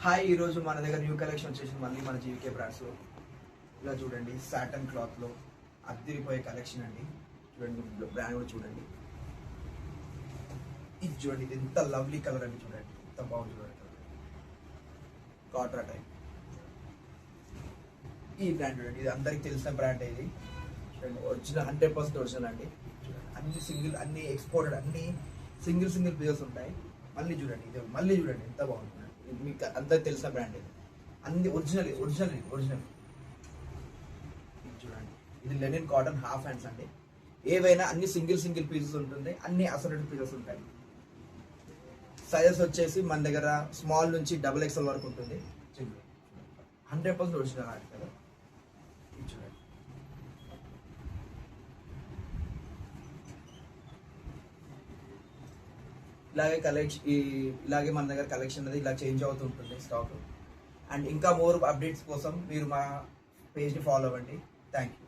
Hi, ఈరోజు మన దగ్గర న్యూ కలెక్షన్ వచ్చేసి మళ్ళీ మన జీవికే బ్రాండ్స్లో ఇలా చూడండి. సాటన్ క్లాత్లో అద్దరిపోయే కలెక్షన్ అండి. చూడండి, బ్రాండ్ కూడా చూడండి. ఇది చూడండి, ఇది ఎంత లవ్లీ కలర్ అండి. చూడండి ఎంత బాగుంది. చూడండి కాట్రా టైప్. ఈ బ్రాండ్ చూడండి, ఇది అందరికి తెలిసిన బ్రాండ్. ఇది చూడండి, ఒరిజినల్ 100% ఒరిజినల్ అండి. చూడండి, అన్ని ఎక్స్పోర్టెడ్, అన్ని సింగిల్ పీసెస్ ఉంటాయి. మళ్ళీ చూడండి, ఇది మళ్ళీ చూడండి ఎంత బాగుంటుంది. ఇది మీకు అందరికి తెలిసిన బ్రాండ్. ఇది అన్ని ఒరిజినల్. ఇది చూడండి, ఇది లెనిన్ కాటన్ హాఫ్ హ్యాండ్స్ అండి. ఏవైనా అన్ని సింగిల్ పీసెస్ ఉంటుంది, అన్ని అసోలేటెడ్ పీసెస్ ఉంటాయి. సైజెస్ వచ్చేసి మన దగ్గర స్మాల్ నుంచి XXL వరకు ఉంటుంది. 100% ఒరిజినల్ ఆర్ట్ కదా. ఇది చూడండి, ఇలాగే మన దగ్గర కలెక్షన్ అనేది ఇలా చేంజ్ అవుతూ ఉంటుంది స్టాక్. అండ్ ఇంకా మోర్ అప్డేట్స్ కోసం మీరు మా పేజ్ని ఫాలో అవ్వండి. Thank you.